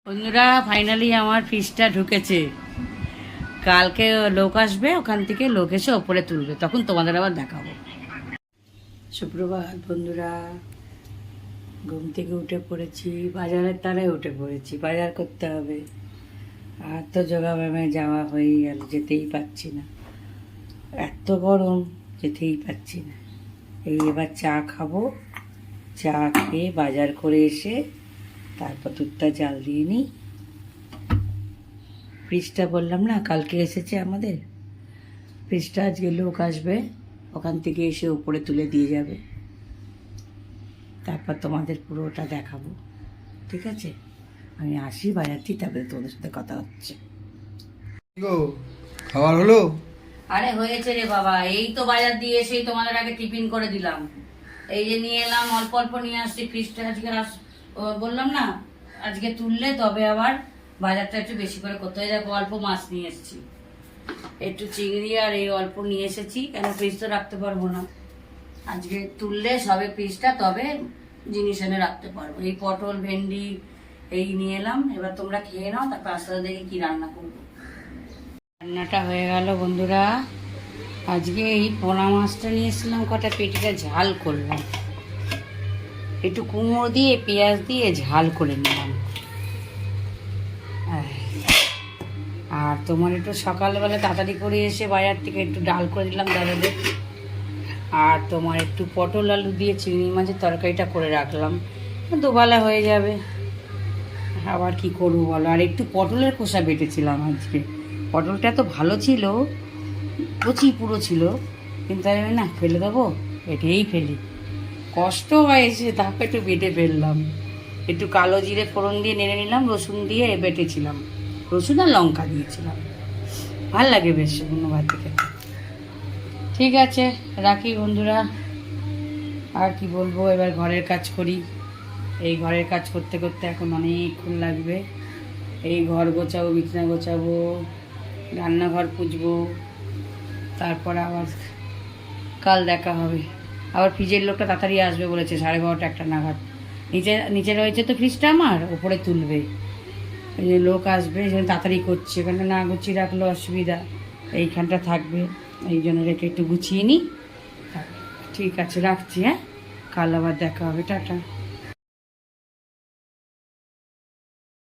বন্ধুরা ফাইনালি আমার ফ্রিজটা ঢুকেছে। কালকে লোক আসবে, ওখান থেকে লোক এসে ওপরে তুলবে, তখন তোমাদের আবার দেখাবো। সুপ্রভাত বন্ধুরা, ঘুম থেকে উঠে পড়েছি, বাজারের তারায় উঠে পড়েছি, বাজার করতে হবে। আর তো যোগাব্যায়ামে যাওয়া হয়েই গেল, যেতেই পারছি না, এত গরম, যেতেই পারছি না। এই এবার চা খাবো, চা খেয়ে বাজার করে এসে তারপর দুধটা জাল দিয়ে নিই। ফ্রিজটা বললাম না কালকে এসেছে আমাদের, ফ্রিজটা আজকে লোক আসবে, ওখান থেকে এসে উপরে তুলে দিয়ে যাবে, তারপর তোমাদের পুরোটা দেখাবো। ঠিক আছে, আমি আসি বাজার থেকে, তারপরে তোমাদের সাথে কথা হচ্ছে। খাবার হলো? আরে হয়েছে রে বাবা, এই তো বাজার দিয়ে এসেই তোমাদের আগে টিফিন করে দিলাম। এই যে নিয়ে এলাম, অল্প অল্প নিয়ে আসছি। ফ্রিজটা আজকে বললাম না আজকে তুললে তবে আবার বাজারটা একটু বেশি করে করতে হয়। দেখো অল্প মাছ নিয়ে এসেছি, একটু চিংড়ি আর এই অল্প নিয়ে এসেছি, কেন ফ্রিজ তো রাখতে পারবো না। আজকে তুললে সবে ফ্রিজটা, তবে জিনিস এনে রাখতে পারবো। এই পটল ভেন্ডি এই নিয়ে এলাম, এবার তোমরা খেয়ে নাও, তারপর আস্তে আস্তে দেখি কি রান্না করবো। রান্নাটা হয়ে গেল বন্ধুরা। আজকে এই পোনা মাছটা নিয়ে এসেছিলাম, কটা পেটিটা ঝাল করলাম, একটু কুমড়ো দিয়ে পেঁয়াজ দিয়ে ঝাল করে নিলাম। আর তোমার একটু সকালবেলা তাড়াতাড়ি করে এসে বাজার থেকে একটু ডাল করে দিলাম দাদাদের। আর তোমার একটু পটল আলু দিয়ে চিংড়ি মাছের তরকারিটা করে রাখলাম, দুবেলা হয়ে যাবে। আবার কি করবো বলো। আর একটু পটলের খোসা বেটেছিলাম আজকে, পটলটা তো ভালো ছিল, কচি পুরো ছিল, কিন্তু আমি না ফেলে দেবো, এটাই ফেলি, কষ্ট হয়েছে, তারপর একটু বেটে ফেললাম। একটু কালো জিরে ফোড়ন দিয়ে নেড়ে নিলাম, রসুন দিয়ে বেটেছিলাম, রসুন আর লঙ্কা দিয়েছিলাম, ভাল লাগে বেশ অন্য ভাত থেকে। ঠিক আছে, রাখি বন্ধুরা। আর কি বলবো, এবার ঘরের কাজ করি। এই ঘরের কাজ করতে করতে এখন অনেকক্ষণ লাগবে। এই ঘর গোছাবো, বিছানা গোছাবো, রান্নাঘর পুছবো, তারপর আবার কাল দেখা হবে। আবার ফ্রিজের লোকটা তাড়াতাড়ি আসবে বলেছে, 12:30 একটা নাগাদ। নিচে রয়েছে তো ফ্রিজটা আমার, উপরে তুলবে, এই যে লোক আসবে, এই জন্য তাড়াতাড়ি করছে। এখানটা না গুছিয়ে রাখলে অসুবিধা, এইখানটা থাকবে, এই জন্য রেখে একটু গুছিয়ে নিই। ঠিক আছে, রাখছি, হ্যাঁ, কাল আবার দেখা হবে, টাটা।